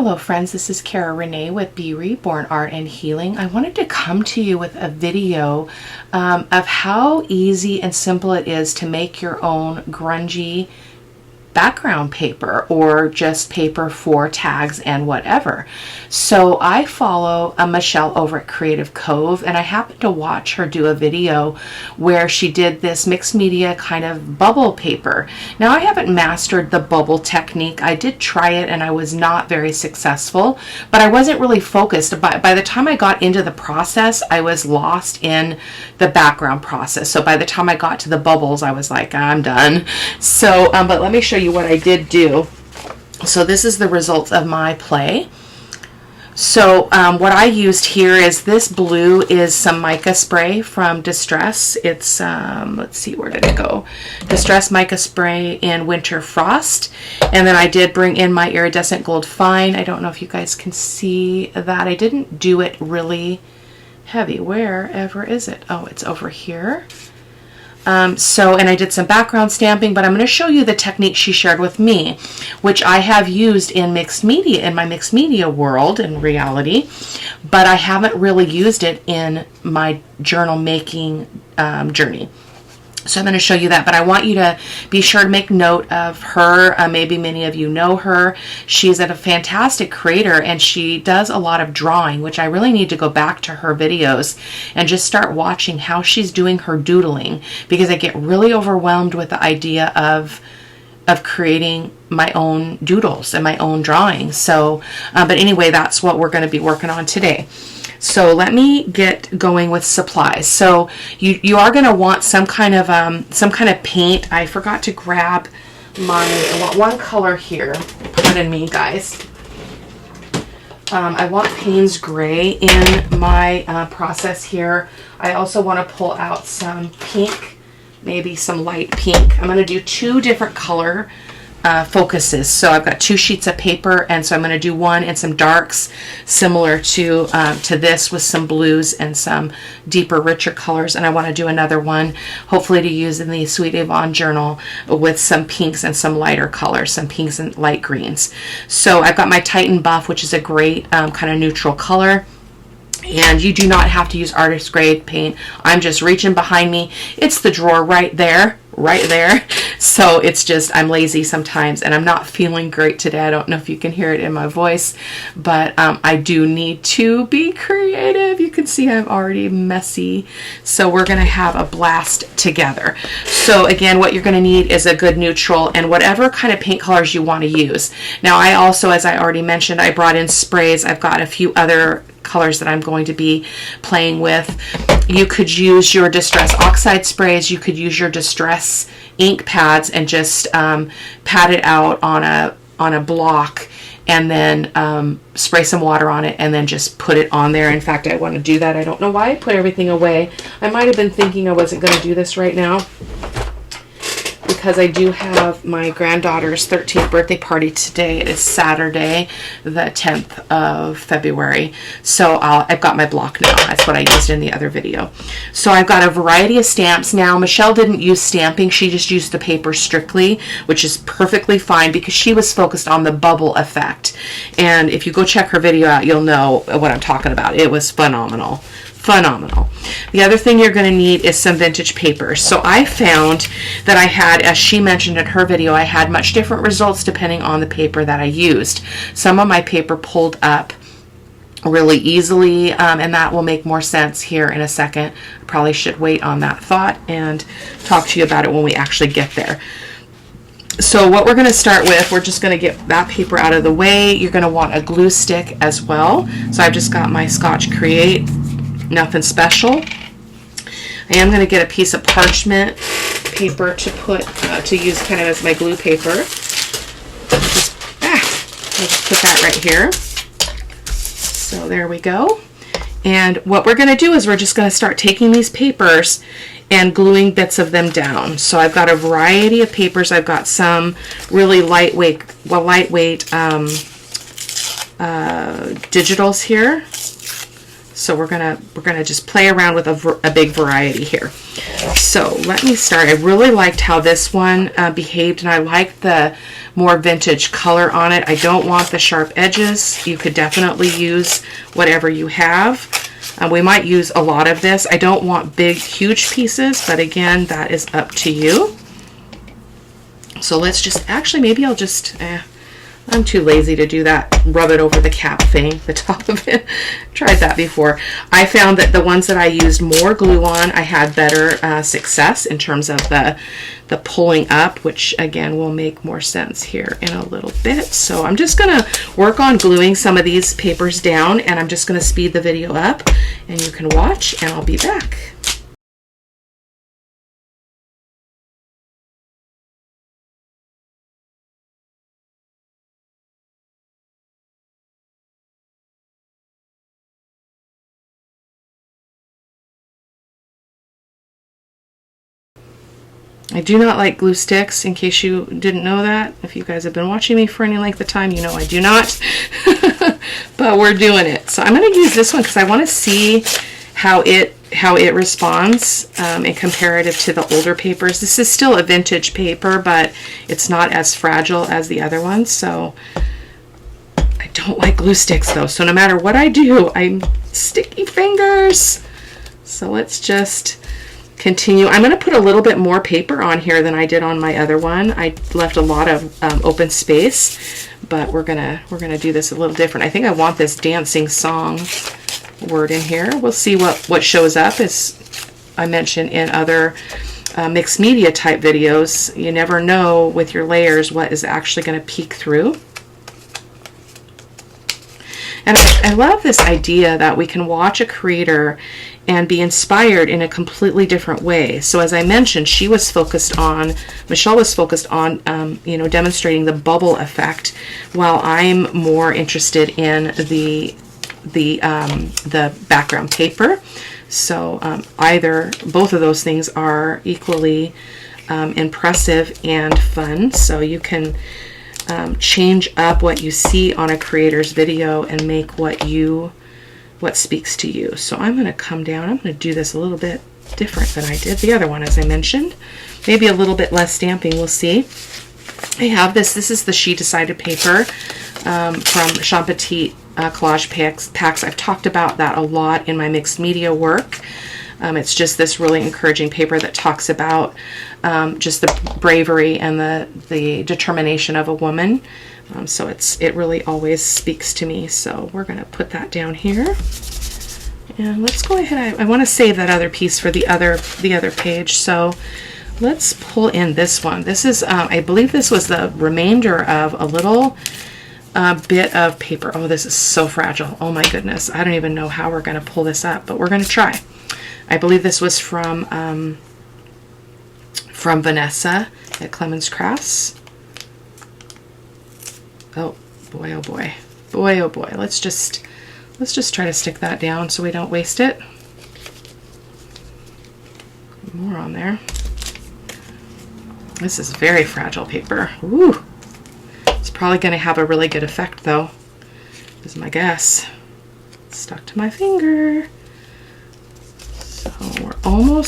Hello friends, this is Cara-Renee with B.Reborn Art and Healing. I wanted to come to you with a video of how easy and simple it is to make your own grungy background paper or just paper for tags and whatever. So I follow Michelle over at Creative Cove, and I happened to watch her do a video where she did this mixed media kind of bubble paper. Now I haven't mastered the bubble technique. I did try it and I was not very successful, but I wasn't really focused. By the time I got into the process, I was lost in the background process. So by the time I got to the bubbles, I was like, I'm done. So, but let me show you what I did do. So this is the results of my play. So what I used here is this blue is some mica spray from Distress. It's let's see, where did it go? Distress mica spray in Winter Frost. And then I did bring in my iridescent gold fine. I don't know if you guys can see that. I didn't do it really heavy. Wherever is it? Oh, it's over here. And I did some background stamping, but I'm going to show you the technique she shared with me, which I have used in mixed media, in my mixed media world in reality, but I haven't really used it in my journal making journey. So I'm going to show you that, but I want you to be sure to make note of her. Maybe many of you know her. She's a fantastic creator, and she does a lot of drawing, which I really need to go back to her videos and just start watching how she's doing her doodling, because I get really overwhelmed with the idea of creating my own doodles and my own drawings. So, but anyway, that's what we're going to be working on today. So let me get going with supplies. So you are going to want some kind of paint. I forgot to grab I want one color here. Pardon me, guys. I want Payne's Gray in my process here. I also want to pull out some pink, maybe some light pink. I'm going to do two different color focuses. So I've got two sheets of paper, and so I'm going to do one in some darks similar to this, with some blues and some deeper, richer colors, and I want to do another one hopefully to use in the Sweet Yvonne journal with some pinks and some lighter colors, some pinks and light greens. So I've got my Titan Buff, which is a great kind of neutral color. And you do not have to use artist grade paint. I'm just reaching behind me. It's the drawer right there. So it's just, I'm lazy sometimes and I'm not feeling great today. I don't know if you can hear it in my voice, but I do need to be creative. You can see I'm already messy. So we're going to have a blast together. So again, what you're going to need is a good neutral and whatever kind of paint colors you want to use. Now I also, as I already mentioned, I brought in sprays. I've got a few other colors that I'm going to be playing with. You could use your Distress Oxide sprays. You could use your Distress ink pads and just pat it out on a block, and then spray some water on it and then just put it on there. In fact, I want to do that. I don't know why I put everything away. I might have been thinking I wasn't going to do this right now, because I do have my granddaughter's 13th birthday party today. It is Saturday, the 10th of February. So I've got my block now. That's what I used in the other video. So I've got a variety of stamps. Now, Michelle didn't use stamping. She just used the paper strictly, which is perfectly fine because she was focused on the bubble effect. And if you go check her video out, you'll know what I'm talking about. It was phenomenal. The other thing you're going to need is some vintage paper. So I found that I had, as she mentioned in her video, I had much different results depending on the paper that I used. Some of my paper pulled up really easily, and that will make more sense here in a second. I probably should wait on that thought and talk to you about it when we actually get there. So what we're going to start with, we're just going to get that paper out of the way. You're going to want a glue stick as well. So I've just got my Scotch Create. Nothing special. I am going to get a piece of parchment paper to put to use kind of as my glue paper. I'll just put that right here. So there we go. And what we're going to do is we're just going to start taking these papers and gluing bits of them down. So I've got a variety of papers. I've got some really lightweight digitals here. So we're gonna just play around with a big variety here. So let me start. I really liked how this one behaved, and I like the more vintage color on it. I don't want the sharp edges. You could definitely use whatever you have. We might use a lot of this. I don't want big, huge pieces, but again, that is up to you. So let's just, actually, maybe I'll just, I'm too lazy to do that, rub it over the cap thing, the top of it. Tried that before. I found that the ones that I used more glue on, I had better success in terms of the pulling up, which again will make more sense here in a little bit. So I'm just gonna work on gluing some of these papers down, and I'm just gonna speed the video up, and you can watch, and I'll be back. I do not like glue sticks, in case you didn't know that. If you guys have been watching me for any length of time, you know I do not. But we're doing it. So I'm going to use this one because I want to see how it responds in comparative to the older papers. This is still a vintage paper, but it's not as fragile as the other ones. So I don't like glue sticks though. So no matter what I do, I'm sticky fingers. So let's just continue. I'm going to put a little bit more paper on here than I did on my other one. I left a lot of open space, but we're gonna do this a little different. I think I want this dancing song word in here. We'll see what shows up. As I mentioned in other mixed media type videos, you never know with your layers what is actually going to peek through. And I love this idea that we can watch a creator and be inspired in a completely different way. So as I mentioned, Michelle was focused on, you know, demonstrating the bubble effect, while I'm more interested in the background paper. So both of those things are equally impressive and fun. So you can change up what you see on a creator's video and make what speaks to you. So I'm going to come down. I'm going to do this a little bit different than I did the other one, as I mentioned. Maybe a little bit less stamping. We'll see. I have this. This is the She Decided paper from Jean Petit collage packs. I've talked about that a lot in my mixed media work. It's just this really encouraging paper that talks about just the bravery and the determination of a woman. So it really always speaks to me. So we're going to put that down here. And let's go ahead. I want to save that other piece for the other page. So let's pull in this one. This is, I believe this was the remainder of a little bit of paper. Oh, this is so fragile. Oh my goodness. I don't even know how we're going to pull this up, but we're going to try. I believe this was from Vanessa at Clemens Crafts. Oh boy, oh boy. Boy, oh boy. Let's just try to stick that down so we don't waste it. More on there. This is very fragile paper. Ooh. It's probably going to have a really good effect though, is my guess. It's stuck to my finger. So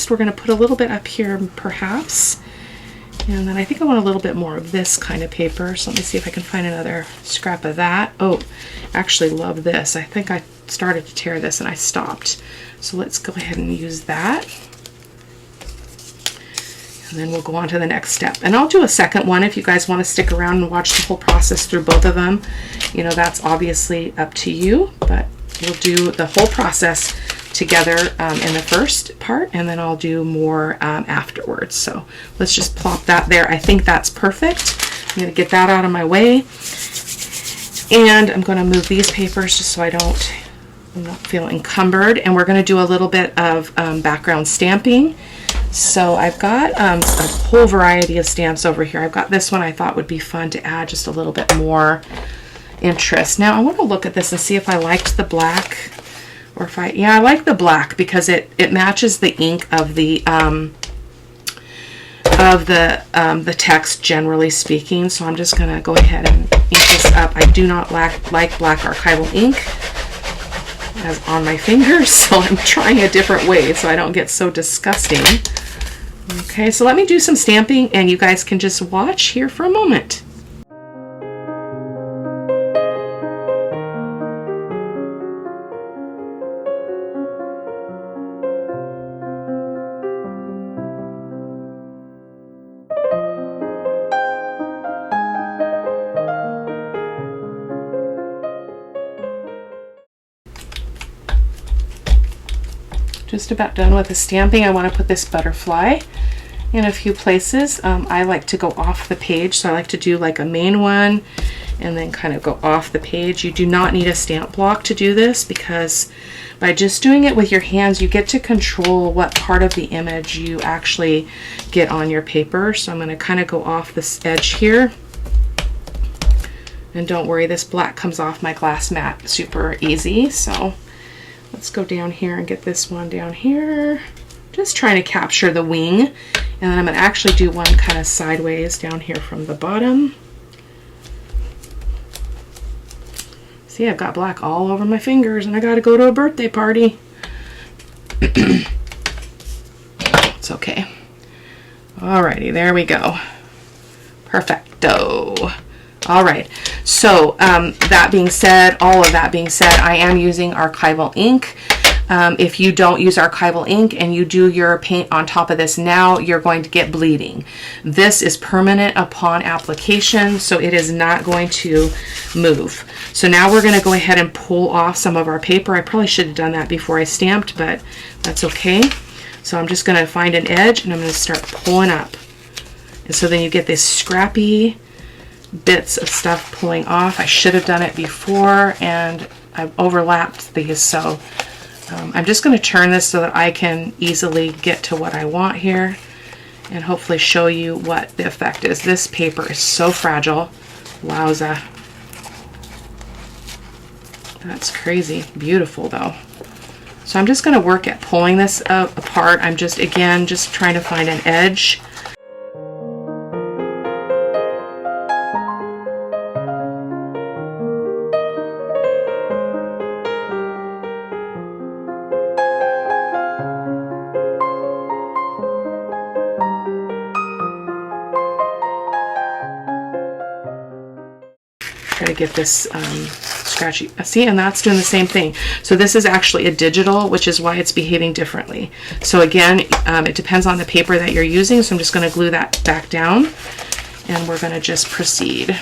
we're going to put a little bit up here perhaps. And then I think I want a little bit more of this kind of paper. So let me see if I can find another scrap of that. Oh, actually love this. I think I started to tear this and I stopped. So let's go ahead and use that. And then we'll go on to the next step. And I'll do a second one if you guys want to stick around and watch the whole process through both of them. You know, that's obviously up to you, but we'll do the whole process together in the first part, and then I'll do more afterwards. So let's just plop that there. I think that's perfect. I'm going to get that out of my way, and I'm going to move these papers just so I'm not feel encumbered. And we're going to do a little bit of background stamping. So I've got a whole variety of stamps over here. I've got this one I thought would be fun to add just a little bit more interest. Now I want to look at this and see if I liked the black. Or if I like the black because it matches the ink of the text, generally speaking. So I'm just gonna go ahead and ink this up. I do not like black archival ink. as on my fingers, so I'm trying a different way so I don't get so disgusting. Okay, so let me do some stamping and you guys can just watch here for a moment. Just about done with the stamping. I want to put this butterfly in a few places. I like to go off the page, so I like to do like a main one and then kind of go off the page. You do not need a stamp block to do this, because by just doing it with your hands, you get to control what part of the image you actually get on your paper. So I'm going to kind of go off this edge here. And don't worry, this black comes off my glass mat super easy. So let's go down here and get this one down here. Just trying to capture the wing. And then I'm going to actually do one kind of sideways down here from the bottom. See, I've got black all over my fingers and I got to go to a birthday party. It's okay. Alrighty, there we go. Perfecto. All right, so that being said, all of that being said, I am using archival ink. If you don't use archival ink and you do your paint on top of this now, you're going to get bleeding. This is permanent upon application, so it is not going to move. So now we're going to go ahead and pull off some of our paper. I probably should have done that before I stamped, but that's okay. So I'm just going to find an edge and I'm going to start pulling up. And so then you get this scrappy bits of stuff pulling off. I should have done it before and I've overlapped these, so I'm just going to turn this so that I can easily get to what I want here and hopefully show you what the effect is. This paper is so fragile. Wowza. That's crazy. Beautiful though. So I'm just going to work at pulling this apart. I'm just, again, just trying to find an edge. Try to get this scratchy. See, and that's doing the same thing. So this is actually a digital, which is why it's behaving differently. So again, it depends on the paper that you're using. So I'm just going to glue that back down and we're going to just proceed.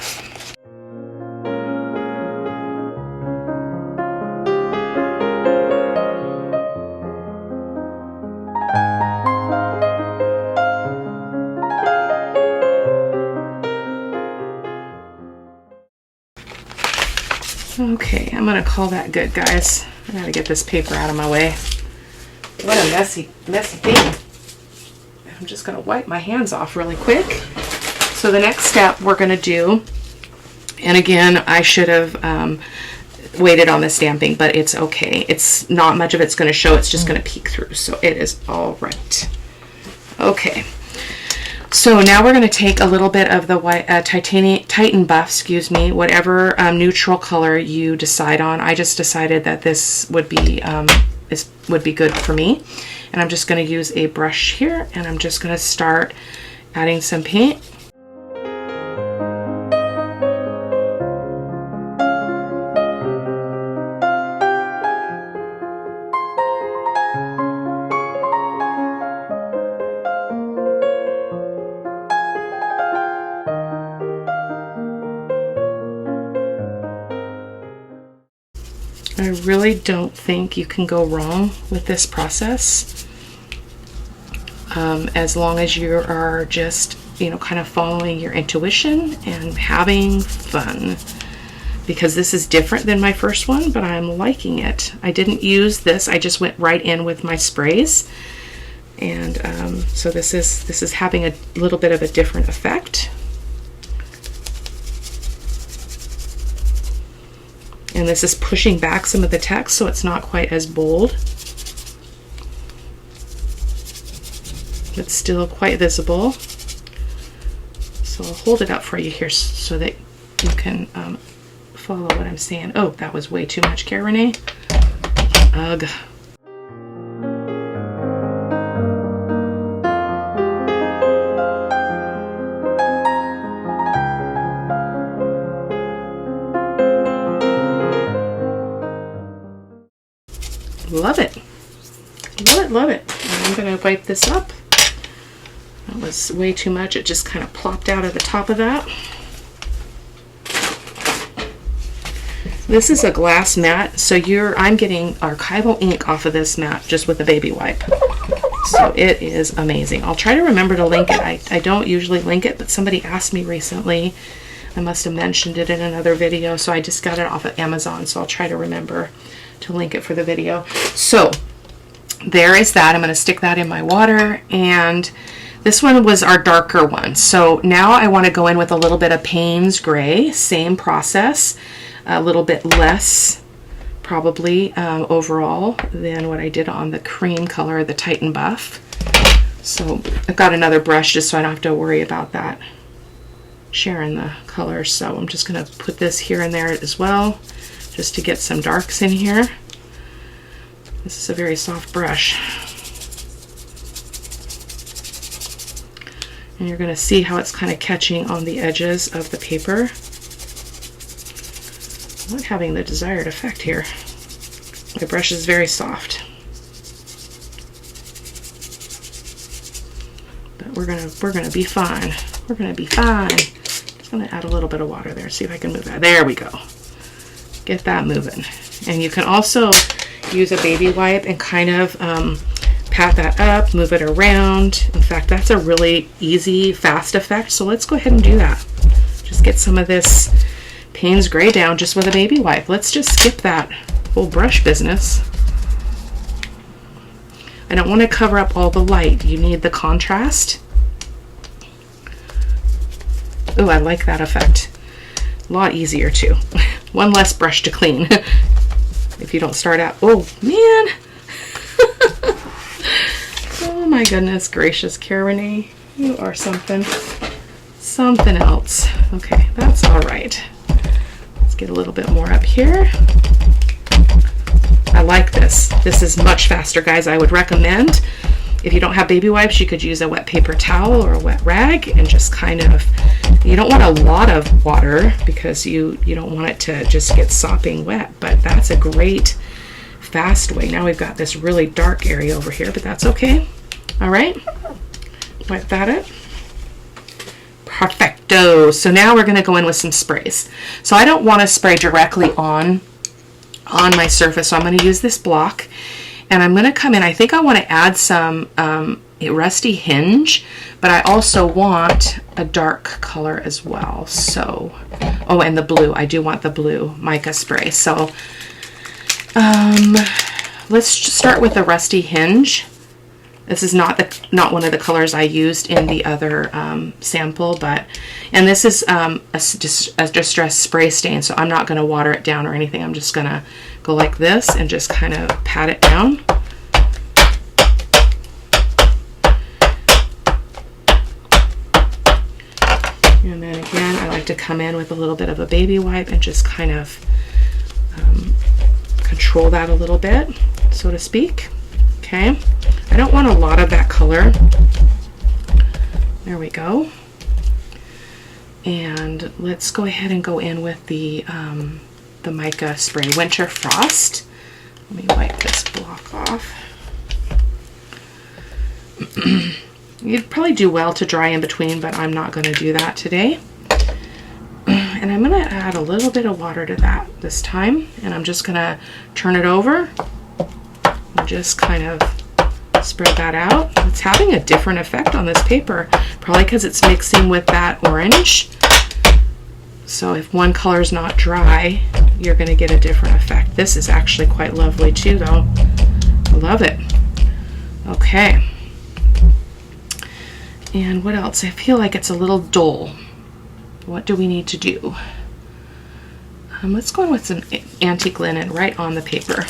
Okay, I'm gonna call that good, guys. I gotta get this paper out of my way. What a messy thing. I'm just gonna wipe my hands off really quick. So the next step we're gonna do, and again, I should have waited on the stamping, but it's okay. It's not much of it's gonna show, it's just gonna peek through, so it is all right. Okay. So now we're going to take a little bit of the white Titan Buff, excuse me, whatever neutral color you decide on. I just decided that this would be good for me, and I'm just going to use a brush here, and I'm just going to start adding some paint. I really don't think you can go wrong with this process, as long as you are just, you know, kind of following your intuition and having fun, because this is different than my first one, but I'm liking it. I didn't use this, I just went right in with my sprays, and so this is having a little bit of a different effect. And this is pushing back some of the text so it's not quite as bold. It's still quite visible. So I'll hold it up for you here so that you can follow what I'm saying. Oh, that was way too much, Cara-Renee. Ugh. Love it. Love it, love it. And I'm going to wipe this up. That was way too much. It just kind of plopped out of the top of that. This is a glass mat, so I'm getting archival ink off of this mat just with a baby wipe. So it is amazing. I'll try to remember to link it. I don't usually link it, but somebody asked me recently. I must have mentioned it in another video, so I just got it off of Amazon, so I'll try to remember to link it for the video. So there is that. I'm going to stick that in my water, and this one was our darker one. So now I want to go in with a little bit of Payne's Gray, same process, a little bit less probably overall than what I did on the cream color, the Titan Buff. So I've got another brush just so I don't have to worry about that sharing the color. So I'm just going to put this here and there as well, just to get some darks in here. This is a very soft brush. And you're going to see how it's kind of catching on the edges of the paper. I'm not having the desired effect here. My brush is very soft. But we're gonna be fine. We're gonna be fine. Just gonna add a little bit of water there, see if I can move that. There we go. Get that moving. And you can also use a baby wipe and kind of pat that up, move it around. In fact, that's a really easy, fast effect. So let's go ahead and do that. Just get some of this Payne's Gray down just with a baby wipe. Let's just skip that whole brush business. I don't want to cover up all the light. You need the contrast. Oh, I like that effect. A lot easier too. One less brush to clean. If you don't start out, oh man. Oh my goodness gracious, Cara-Renee, you are something else. Okay, that's all right. Let's get a little bit more up here. I like this. This is much faster, guys. I would recommend, if you don't have baby wipes, you could use a wet paper towel or a wet rag and just kind of, you don't want a lot of water because you don't want it to just get sopping wet, but that's a great fast way. Now we've got this really dark area over here, but that's okay. All right, wipe that up. Perfecto. So now we're going to go in with some sprays. So I don't want to spray directly on my surface, so I'm going to use this block, and I'm going to come in. I think I want to add some rusty hinge, but I also want a dark color as well. So, oh, and the blue. I do want the blue mica spray. So let's start with the rusty hinge. This is not one of the colors I used in the other sample, and this is a distress spray stain, so I'm not going to water it down or anything. I'm just going to go like this and just kind of pat it down. And then again, I like to come in with a little bit of a baby wipe and just kind of control that a little bit, so to speak. Okay, I don't want a lot of that color. There we go. And let's go ahead and go in with the mica spray, Winter Frost. Let me wipe this block off. You'd probably do well to dry in between, but I'm not going to do that today. And I'm going to add a little bit of water to that this time, and I'm just going to turn it over and just kind of spread that out. It's having a different effect on this paper, probably because it's mixing with that orange. So if one color is not dry, you're going to get a different effect. This is actually quite lovely too, though. I love it. Okay. And what else? I feel like it's a little dull. What do we need to do? Let's go in with some antique linen right on the paper.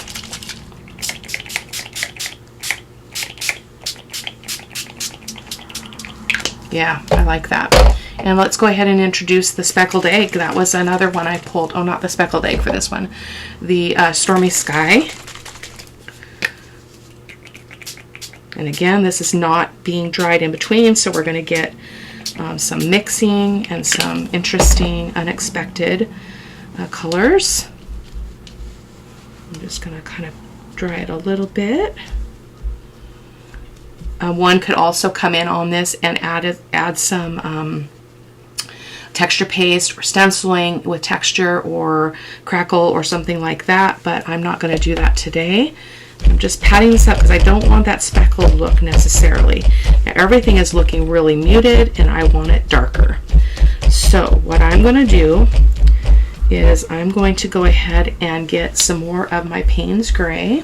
Yeah, I like that. And let's go ahead and introduce the speckled egg. That was another one I pulled. Oh, not the speckled egg for this one. The Stormy Sky. And again, this is not being dried in between, so we're going to get some mixing and some interesting, unexpected colors. I'm just going to kind of dry it a little bit. One could also come in on this and add some texture paste or stenciling with texture or crackle or something like that, but I'm not going to do that today. I'm just patting this up because I don't want that speckled look necessarily. Now, everything is looking really muted and I want it darker. So what I'm going to do is I'm going to go ahead and get some more of my Payne's Gray.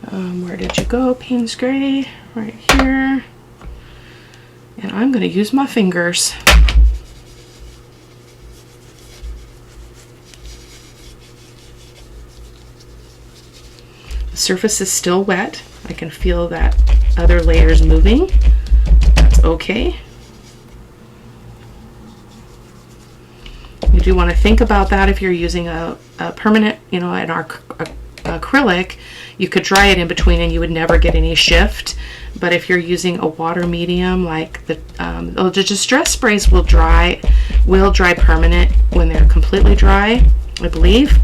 Where did you go, Payne's Gray? Right here. And I'm going to use my fingers. The surface is still wet. I can feel that other layers moving. That's okay. You do want to think about that if you're using a permanent, you know, an acrylic. You could dry it in between and you would never get any shift. But if you're using a water medium, like the distress sprays will dry permanent when they're completely dry, I believe.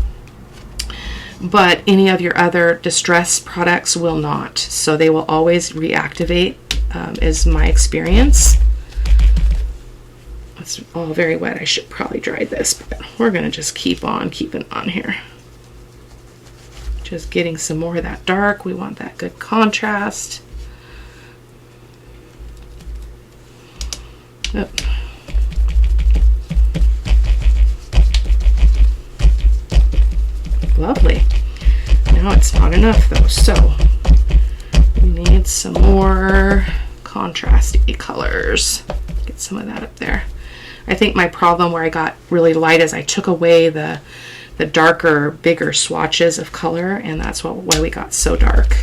But any of your other distress products will not. So they will always reactivate, is my experience. It's all very wet. I should probably dry this, but we're going to just keep on keeping on here. Just getting some more of that dark. We want that good contrast. Oh. Lovely. Now it's not enough though, so we need some more contrasty colors. Get some of that up there. I think my problem where I got really light is I took away the darker, bigger swatches of color, and that's why we got so dark.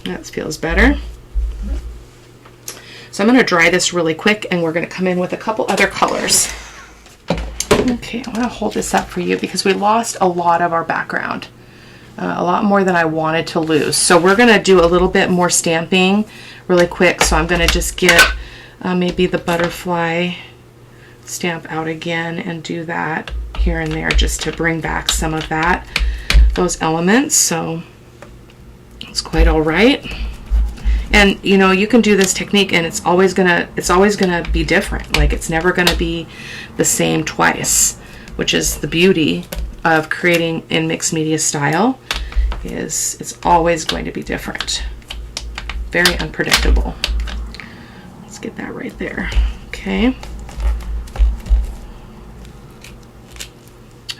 That feels better. So I'm going to dry this really quick, and we're going to come in with a couple other colors. Okay, I'm going to hold this up for you because we lost a lot of our background. A lot more than I wanted to lose. So we're going to do a little bit more stamping really quick. So I'm going to just get maybe the butterfly stamp out again and do that here and there just to bring back some of those elements. So it's quite all right. And you know, you can do this technique and it's always gonna be different. Like it's never gonna be the same twice, which is the beauty of creating in mixed media style, is it's always going to be different. Very unpredictable. Let's get that right there. Okay.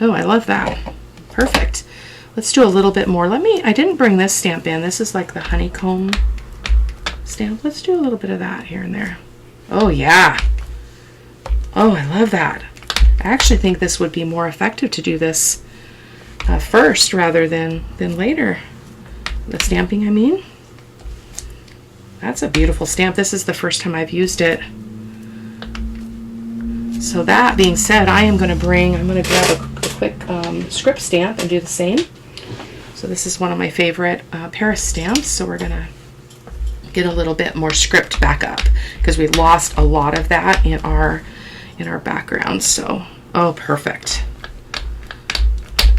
Oh, I love that. Perfect. Let's do a little bit more. I didn't bring this stamp in. This is like the honeycomb stamp. Let's do a little bit of that here and there. Oh yeah. Oh, I love that. I actually think this would be more effective to do this first rather than later. The stamping, I mean. That's a beautiful stamp. This is the first time I've used it. So that being said, I'm going to grab a quick script stamp and do the same. So this is one of my favorite Paris stamps. So we're going to get a little bit more script back up because we lost a lot of that in our background. So, oh, perfect.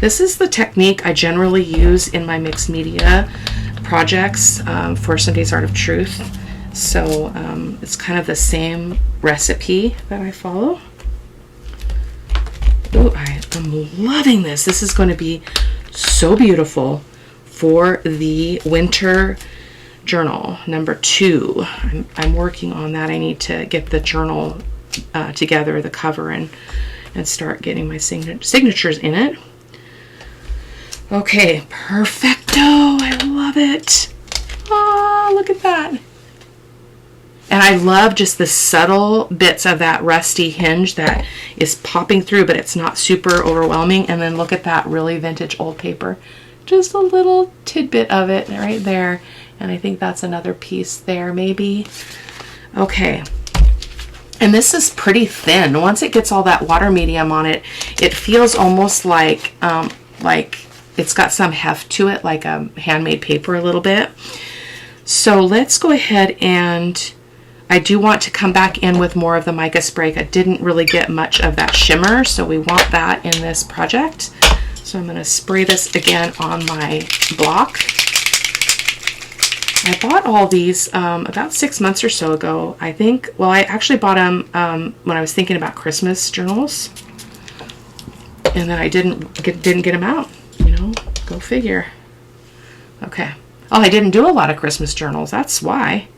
This is the technique I generally use in my mixed media projects for Sunday's Art of Truth. So it's kind of the same recipe that I follow. Ooh, I'm loving this. This is going to be so beautiful for the winter journal number 2. I'm working on that. I need to get the journal together, the cover, and start getting my signatures in it. Okay, perfecto. I love it. Oh, look at that. And I love just the subtle bits of that rusty hinge that is popping through, but it's not super overwhelming. And then look at that really vintage old paper. Just a little tidbit of it right there. And I think that's another piece there, maybe. Okay. And this is pretty thin. Once it gets all that water medium on it, it feels almost like it's got some heft to it, like a handmade paper a little bit. So let's go ahead, and I do want to come back in with more of the mica spray. I didn't really get much of that shimmer, so we want that in this project. So I'm going to spray this again on my block. I bought all these about 6 months or so ago, I think. Well, I actually bought them when I was thinking about Christmas journals, and then I didn't get them out. You know, go figure. Okay. Oh, I didn't do a lot of Christmas journals. That's why.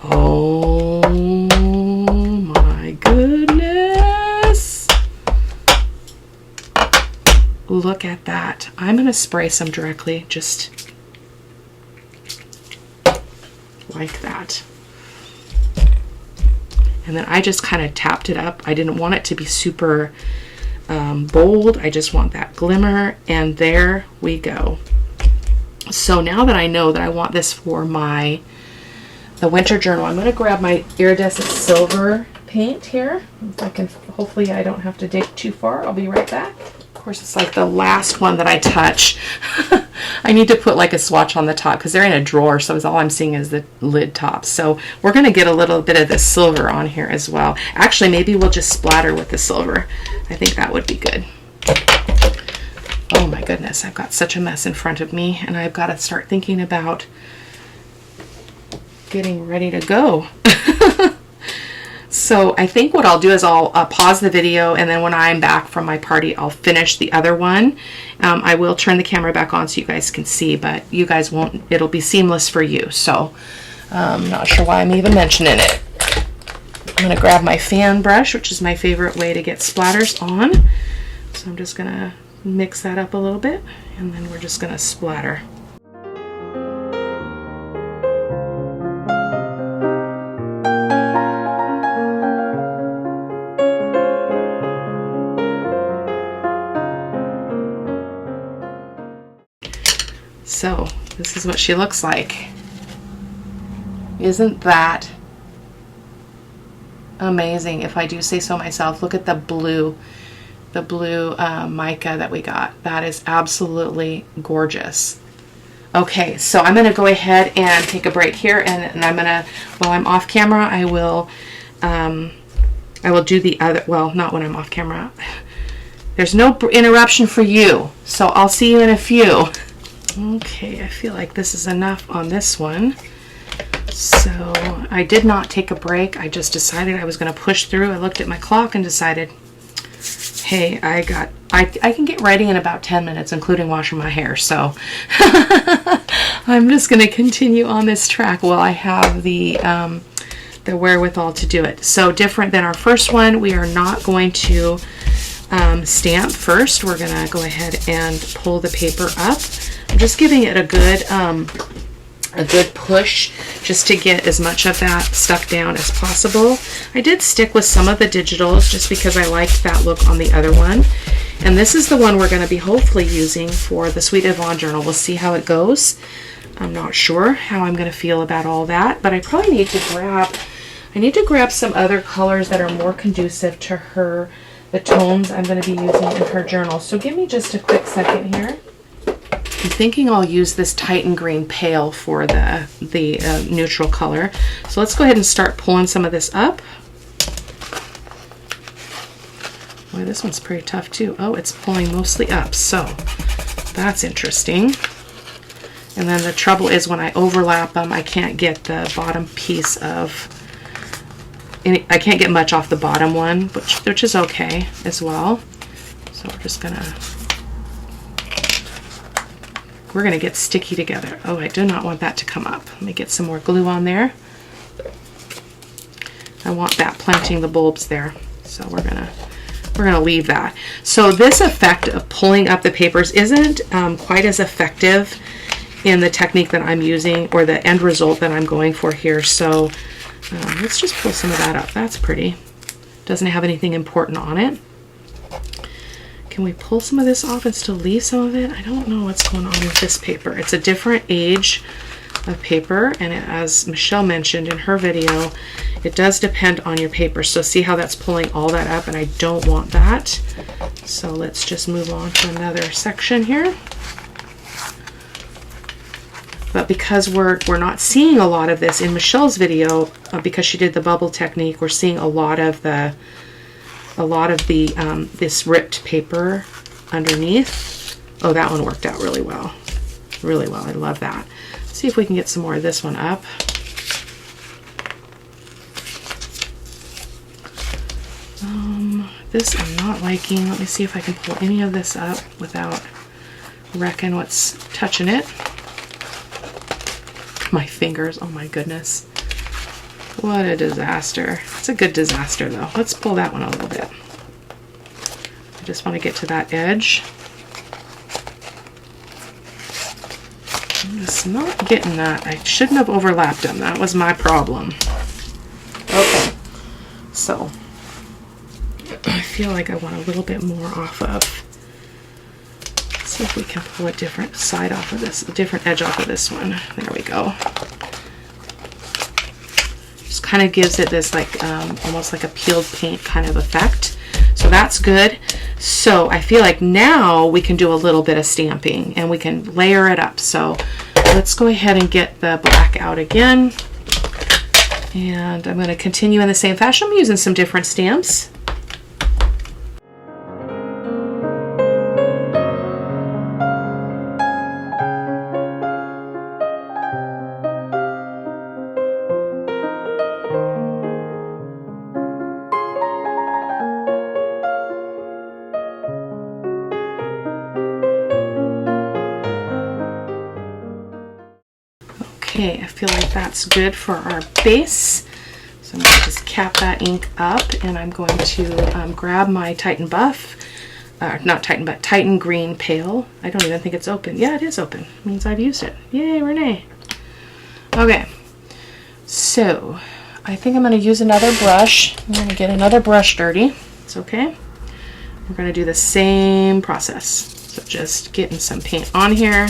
Oh my goodness. Look at that. I'm going to spray some directly, just like that. And then I just kind of tapped it up. I didn't want it to be super bold. I just want that glimmer, and there we go. So now that I know that I want this for the winter journal, I'm going to grab my iridescent silver paint here. If I can, hopefully I don't have to dig too far. I'll be right back. Of course, it's like the last one that I touch. I need to put like a swatch on the top because they're in a drawer, so all I'm seeing is the lid top. So we're going to get a little bit of the silver on here as well. Actually, maybe we'll just splatter with the silver. I think that would be good. Oh my goodness, I've got such a mess in front of me, and I've got to start thinking about getting ready to go. So I think what I'll do is I'll pause the video, and then when I'm back from my party, I'll finish the other one. I will turn the camera back on so you guys can see, but you guys won't, it'll be seamless for you. So I'm not sure why I'm even mentioning it. I'm going to grab my fan brush, which is my favorite way to get splatters on. So I'm just going to mix that up a little bit, and then we're just going to splatter. So this is what she looks like. Isn't that amazing, if I do say so myself? Look at the blue mica that we got. That is absolutely gorgeous. Okay, so I'm going to go ahead and take a break here, and I'm going to, while I'm off camera, I will do the other, well, not when I'm off camera. There's no interruption for you, so I'll see you in a few. Okay, I feel like this is enough on this one. So I did not take a break. I just decided I was going to push through. I looked at my clock and decided, hey, I can get ready in about 10 minutes, including washing my hair. So I'm just going to continue on this track while I have the wherewithal to do it. So different than our first one, we are not going to stamp first. We're going to go ahead and pull the paper up. I'm just giving it a good push just to get as much of that stuff down as possible. I did stick with some of the digitals just because I liked that look on the other one. And this is the one we're going to be hopefully using for the B.Reborn journal. We'll see how it goes. I'm not sure how I'm going to feel about all that, but I probably need to grab some other colors that are more conducive to the tones I'm going to be using in her journal. So give me just a quick second here. I'm thinking I'll use this Titan Green Pale for the neutral color. So let's go ahead and start pulling some of this up. Boy, this one's pretty tough too. Oh, it's pulling mostly up, so that's interesting. And then the trouble is when I overlap them, I can't get the bottom piece of, I can't get much off the bottom one, which is okay as well. So we're gonna get sticky together. Oh, I do not want that to come up. Let me get some more glue on there. I want that planting the bulbs there. So we're gonna leave that. So this effect of pulling up the papers isn't quite as effective in the technique that I'm using, or the end result that I'm going for here. So let's just pull some of that up. That's pretty. Doesn't have anything important on it. Can we pull some of this off and still leave some of it? I don't know what's going on with this paper. It's a different age of paper, and as Michelle mentioned in her video, it does depend on your paper. So see how that's pulling all that up, and I don't want that. So let's just move on to another section here. But because we're not seeing a lot of this in Michelle's video, because she did the bubble technique, we're seeing a lot of the this ripped paper underneath. Oh, that one worked out really well. Really well. I love that. Let's see if we can get some more of this one up. This I'm not liking. Let me see if I can pull any of this up without wrecking what's touching it. My fingers, oh my goodness. What a disaster. It's a good disaster though. Let's pull that one a little bit. I just want to get to that edge. I'm just not getting that. I shouldn't have overlapped them. That was my problem. Okay, so I feel like I want a little bit more off of. Let's see if we can pull a different side off of this, a different edge off of this one. There we go. Just kind of gives it this like almost like a peeled paint kind of effect. So that's good. So I feel like now we can do a little bit of stamping and we can layer it up. So let's go ahead and get the black out again. And I'm going to continue in the same fashion. I'm using some different stamps. Okay, I feel like that's good for our base. So I'm going to just cap that ink up, and I'm going to grab my Titan Buff, not Titan, but Titan Green Pale. I don't even think it's open. Yeah, it is open. It means I've used it. Yay, Renee. Okay, so I think I'm going to use another brush. I'm going to get another brush dirty. It's okay. We're going to do the same process. So just getting some paint on here.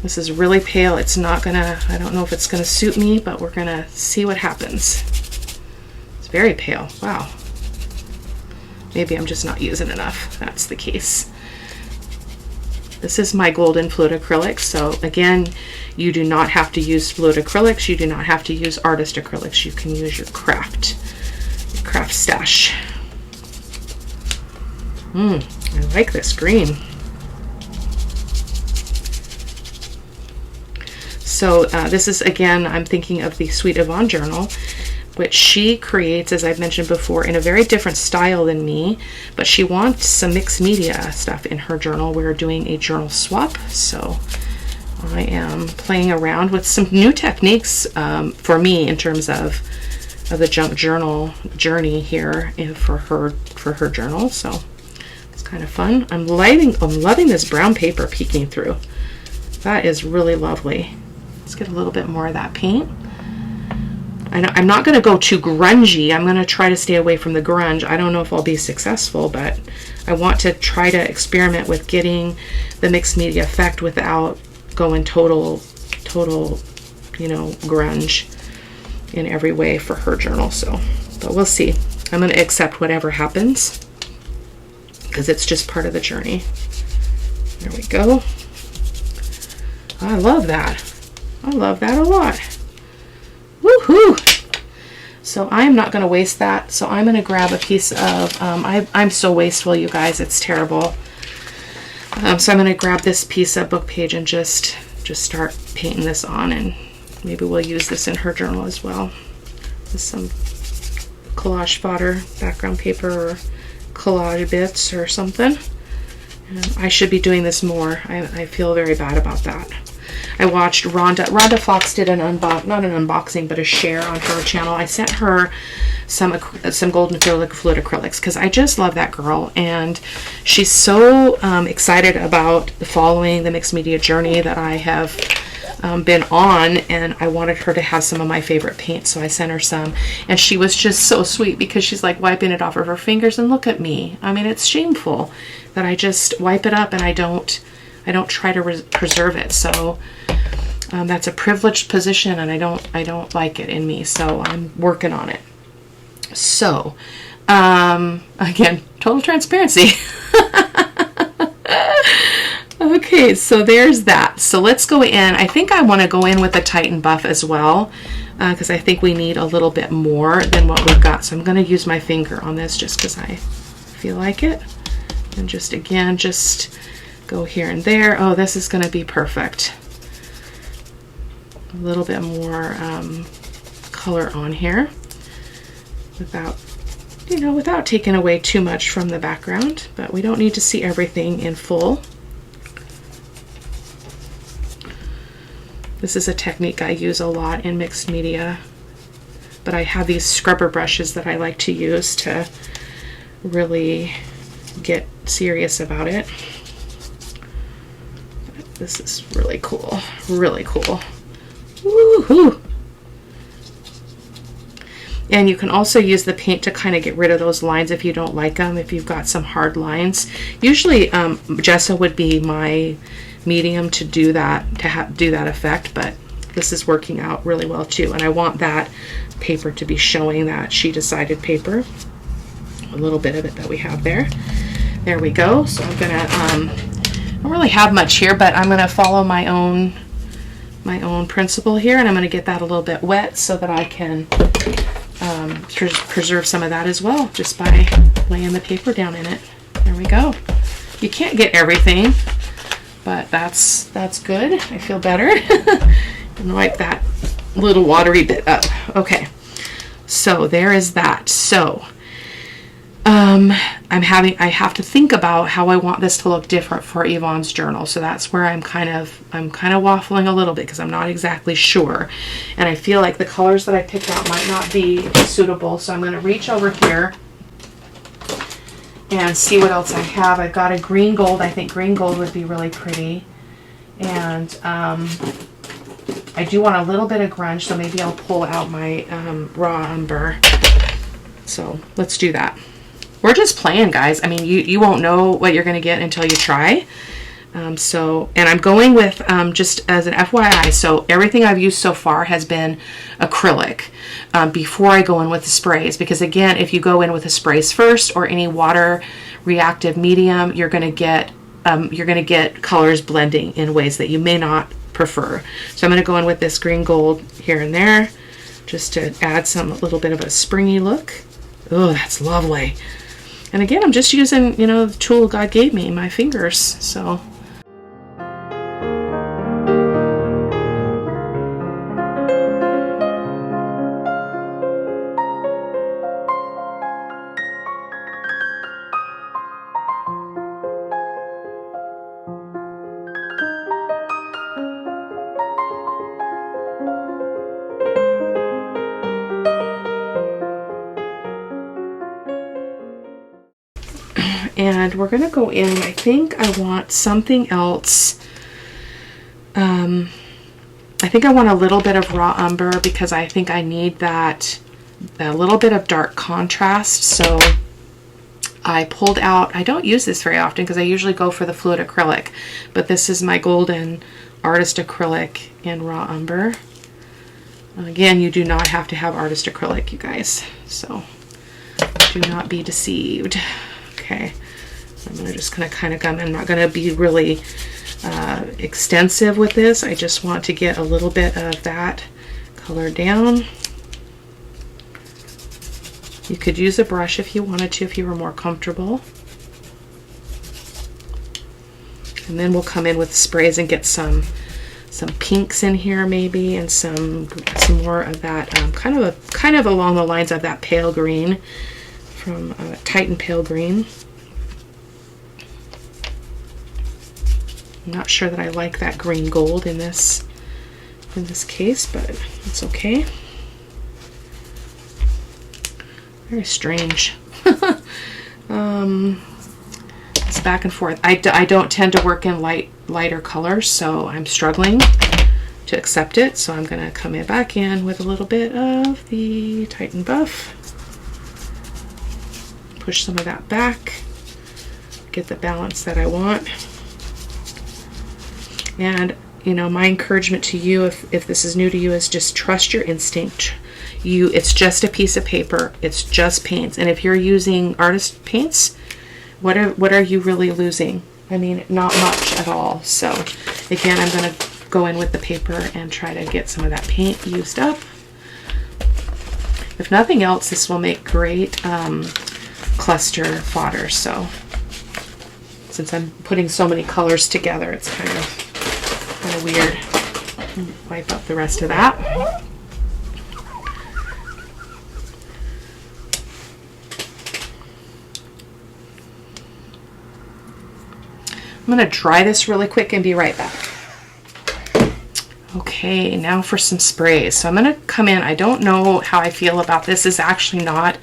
This is really pale. It's not gonna, I don't know if it's gonna suit me, but we're gonna see what happens. It's very pale. Wow. Maybe I'm just not using enough. If that's the case. This is my golden fluid acrylics. So again, you do not have to use fluid acrylics. You do not have to use artist acrylics. You can use your craft stash. I like this green. So this is, again, I'm thinking of the Sweet Yvonne journal, which she creates, as I've mentioned before, in a very different style than me, but she wants some mixed media stuff in her journal. We're doing a journal swap, so I am playing around with some new techniques for me in terms of the junk journal journey here for her journal. So it's kind of fun. I'm loving this brown paper peeking through. That is really lovely. Let's get a little bit more of that paint. I'm not going to go too grungy. I'm going to try to stay away from the grunge. I don't know if I'll be successful, but I want to try to experiment with getting the mixed media effect without going total, you know, grunge in every way for her journal. So, but we'll see. I'm going to accept whatever happens because it's just part of the journey. There we go. I love that. I love that a lot. Woohoo! So I'm not going to waste that. So I'm going to grab a piece of, I'm so wasteful, you guys. It's terrible. So I'm going to grab this piece of book page and just start painting this on, and maybe we'll use this in her journal as well. With some collage fodder, background paper, or collage bits or something. And I should be doing this more. I feel very bad about that. I watched Rhonda Fox did an not an unboxing, but a share on her channel. I sent her some golden fluid acrylics because I just love that girl, and she's so excited about following the mixed media journey that I have been on, and I wanted her to have some of my favorite paints, so I sent her some, and she was just so sweet because she's like wiping it off of her fingers, and look at me. I mean, it's shameful that I just wipe it up and I don't try to preserve it. So That's a privileged position, and I don't like it in me, so I'm working on it. So, again, total transparency. Okay, so there's that. So let's go in. I think I want to go in with a Titan buff as well, because I think we need a little bit more than what we've got. So I'm going to use my finger on this just because I feel like it. And just, again, just go here and there. Oh, this is going to be perfect. A little bit more color on here without, you know, without taking away too much from the background, but we don't need to see everything in full. This is a technique I use a lot in mixed media, but I have these scrubber brushes that I like to use to really get serious about it. But this is really cool, really cool. Woohoo! And you can also use the paint to kind of get rid of those lines if you don't like them, if you've got some hard lines. Usually gesso would be my medium to do that, do that effect, but this is working out really well too. And I want that paper to be showing, that sheet-sided paper, a little bit of it that we have there. There we go. So I'm gonna, I don't really have much here, but I'm gonna follow my own principle here, and I'm gonna get that a little bit wet so that I can preserve some of that as well, just by laying the paper down in it. There we go. You can't get everything, but that's good. I feel better. And wipe that little watery bit up. Okay, so there is that. So I have to think about how I want this to look different for Yvonne's journal. So that's where I'm kind of waffling a little bit, because I'm not exactly sure, and I feel like the colors that I picked out might not be suitable. So I'm going to reach over here and see what else I have. I've got a green gold. I think green gold would be really pretty, and I do want a little bit of grunge, so maybe I'll pull out my raw umber. So let's do that. We're just playing, guys. I mean, you won't know what you're going to get until you try. And I'm going with, just as an FYI, so everything I've used so far has been acrylic before I go in with the sprays. Because again, if you go in with the sprays first, or any water reactive medium, you're going to get colors blending in ways that you may not prefer. So I'm going to go in with this green gold here and there, just to add a little bit of a springy look. Oh, that's lovely. And again, I'm just using, you know, the tool God gave me, my fingers. So and we're going to go in, I think I want something else. I think I want a little bit of raw umber, because I think I need that little bit of dark contrast. So I pulled out, I don't use this very often because I usually go for the fluid acrylic, but this is my golden artist acrylic in raw umber. Again, you do not have to have artist acrylic, you guys, so do not be deceived. Okay, so I'm just going to kind of come in. I'm not going to be really extensive with this. I just want to get a little bit of that color down. You could use a brush if you wanted to, if you were more comfortable. And then we'll come in with sprays and get some pinks in here maybe, and some more of that kind of along the lines of that pale green from Titan Pale Green. I'm not sure that I like that green gold in this case, but it's okay. Very strange. It's back and forth. I don't tend to work in lighter colors, so I'm struggling to accept it. So I'm going to come back in with a little bit of the Titan Buff. Push some of that back. Get the balance that I want. And you know, my encouragement to you, if this is new to you, is just trust your instinct. It's just a piece of paper. It's just paints. And if you're using artist paints, what are you really losing? I mean, not much at all. So again, I'm going to go in with the paper and try to get some of that paint used up. If nothing else, this will make great cluster fodder. So since I'm putting so many colors together, it's kind of weird. Wipe up the rest of that. I'm going to dry this really quick and be right back. Okay, now for some sprays. So I'm going to come in. I don't know how I feel about this. This is actually not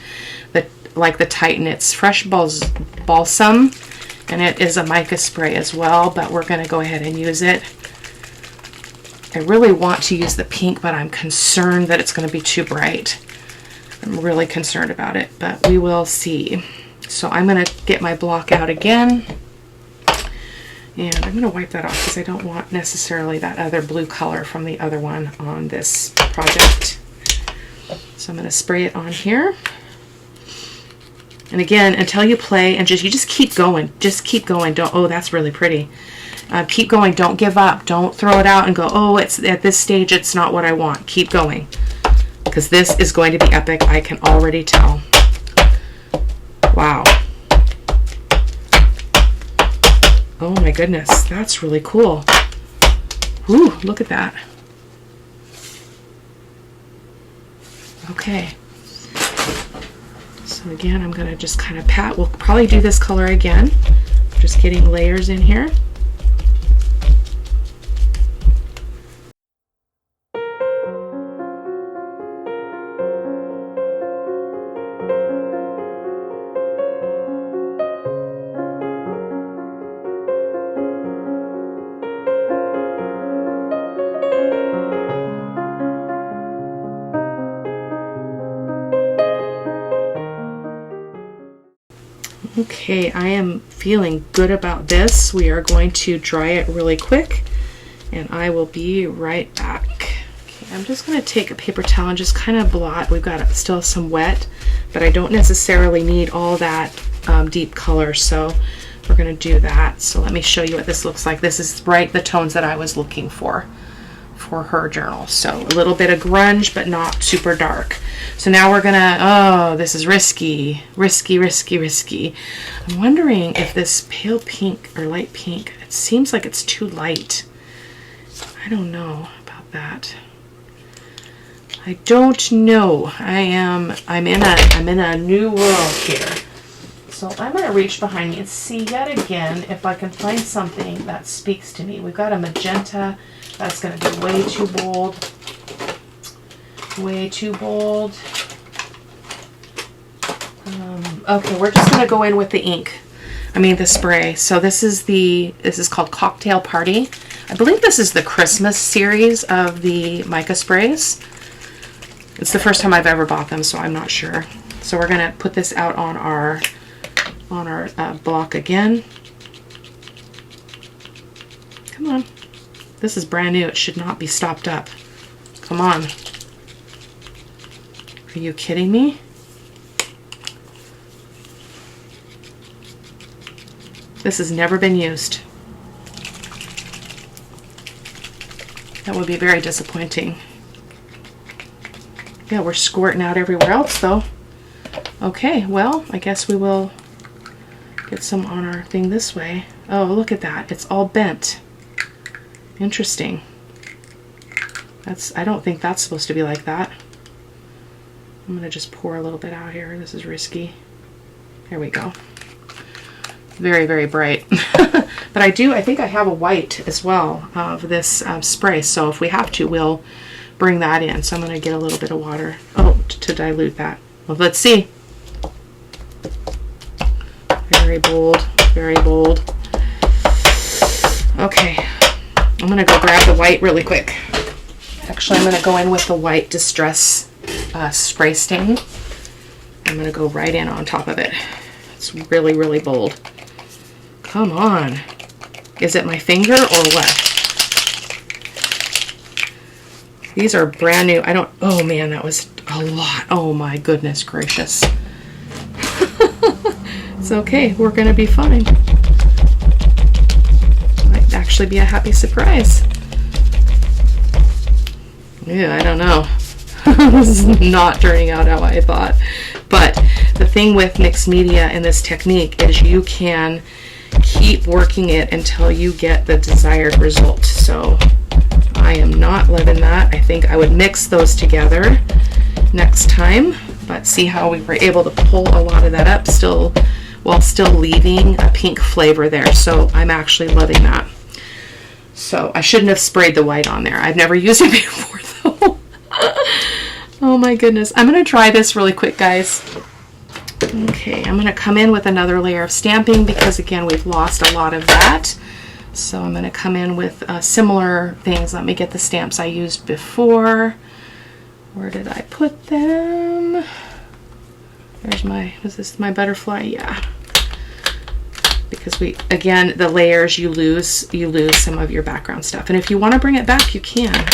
like the Titan. It's Fresh Balsam, and it is a mica spray as well, but we're going to go ahead and use it. I really want to use the pink, but I'm concerned that it's going to be too bright. I'm really concerned about it, but we will see. So I'm going to get my block out again. And I'm going to wipe that off because I don't want necessarily that other blue color from the other one on this project. So I'm going to spray it on here. And again, until you play and you just keep going. Just keep going. Don't, oh, that's really pretty. Keep going. Don't give up. Don't throw it out and go, oh, it's at this stage, it's not what I want. Keep going. Because this is going to be epic. I can already tell. Wow. Oh my goodness, that's really cool. Ooh, look at that. Okay. So again, I'm going to just kind of pat. We'll probably do this color again. Just getting layers in here. Okay, I am feeling good about this. We are going to dry it really quick, and I will be right back. Okay, I'm just going to take a paper towel and just kind of blot. We've got still some wet, but I don't necessarily need all that deep color, so we're going to do that. So let me show you what this looks like. This is right the tones that I was looking for her journal. So a little bit of grunge, but not super dark. So now we're gonna, oh, this is risky. I'm wondering if this pale pink or light pink, it seems like it's too light. I don't know about that. I don't know. I'm in a new world here. So I'm gonna reach behind me and see yet again if I can find something that speaks to me. We've got a magenta. That's going to be way too bold. Way too bold. Okay, we're just going to go in with the ink. I mean the spray. So this is called Cocktail Party. I believe this is the Christmas series of the mica sprays. It's the first time I've ever bought them, so I'm not sure. So we're going to put this out on our block again. Come on. This is brand new. It should not be stopped up. Come on. Are you kidding me? This has never been used. That would be very disappointing. Yeah, we're squirting out everywhere else though. Okay, well, I guess we will get some on our thing this way. Oh, look at that. It's all bent. Interesting. I don't think that's supposed to be like that. I'm going to just pour a little bit out here. This is risky. There we go. Very, very bright. But I think I have a white as well of this spray. So if we have to, we'll bring that in. So I'm going to get a little bit of water to dilute that. Well, let's see. Very bold. Very bold. Okay. I'm going to go grab the white really quick. Actually, I'm going to go in with the white Distress spray stain. I'm going to go right in on top of it. It's really, really bold. Come on. Is it my finger or what? These are brand new. Oh man, that was a lot. Oh my goodness gracious. It's okay, we're gonna be fine. Might actually be a happy surprise. Yeah, I don't know. This is not turning out how I thought. But the thing with mixed media and this technique is you can keep working it until you get the desired result. So I am not loving that. I think I would mix those together next time, but see how we were able to pull a lot of that up while still leaving a pink flavor there. So I'm actually loving that. So I shouldn't have sprayed the white on there. I've never used it before though. Oh my goodness. I'm going to try this really quick, guys. Okay, I'm going to come in with another layer of stamping because again we've lost a lot of that. So I'm going to come in with similar things. Let me get the stamps I used before. Where did I put them? There's was this my butterfly? Yeah. Because again, the layers you lose some of your background stuff. And if you want to bring it back, you can.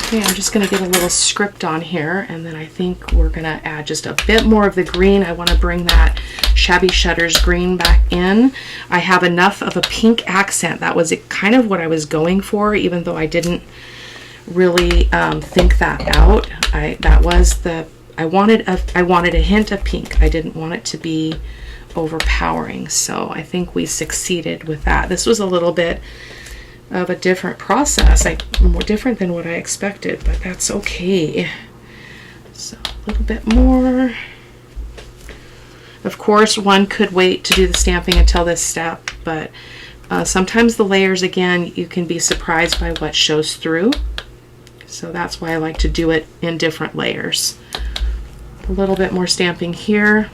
Okay, I'm just going to get a little script on here, and then I think we're going to add just a bit more of the green. I want to bring that Shabby Shutters green back in. I have enough of a pink accent. That was kind of what I was going for, even though I didn't really think that out. I wanted a hint of pink. I didn't want it to be overpowering, so I think we succeeded with that. This was a little bit of a different process, more different than what I expected, but that's okay. So a little bit more. Of course, one could wait to do the stamping until this step, but sometimes the layers, again, you can be surprised by what shows through. So that's why I like to do it in different layers. A little bit more stamping here.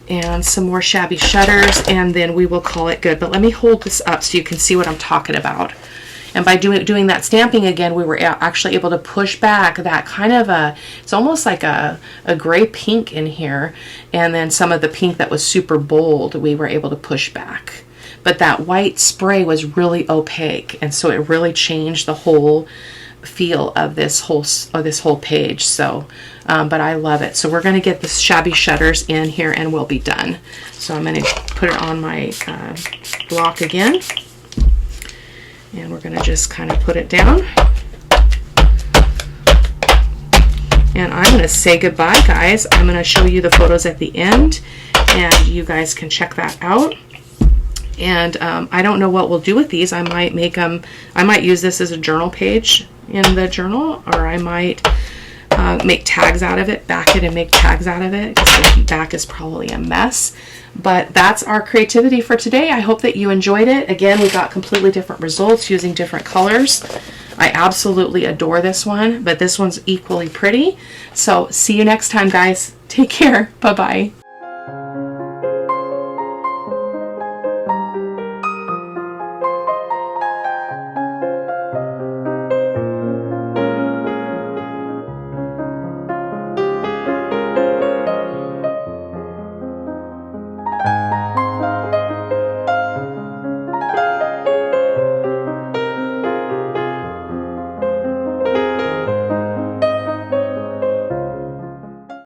And some more Shabby Shutters, and then we will call it good. But let me hold this up so you can see what I'm talking about. And by doing that stamping again, we were actually able to push back that kind of it's almost like a gray pink in here, and then some of the pink that was super bold, we were able to push back. But that white spray was really opaque, and so it really changed the whole feel of this whole page. So but I love it. So we're going to get the Shabby Shutters in here and we'll be done. So I'm going to put it on my block again, and we're going to just kind of put it down, and I'm going to say goodbye, guys. I'm going to show you the photos at the end and you guys can check that out. And I don't know what we'll do with these. I might make them, I might use this as a journal page in the journal, or I might make tags out of it, back it and make tags out of it, because the back is probably a mess. But that's our creativity for today. I hope that you enjoyed it. Again, we got completely different results using different colors. I absolutely adore this one, but this one's equally pretty. So see you next time, guys. Take care. Bye-bye.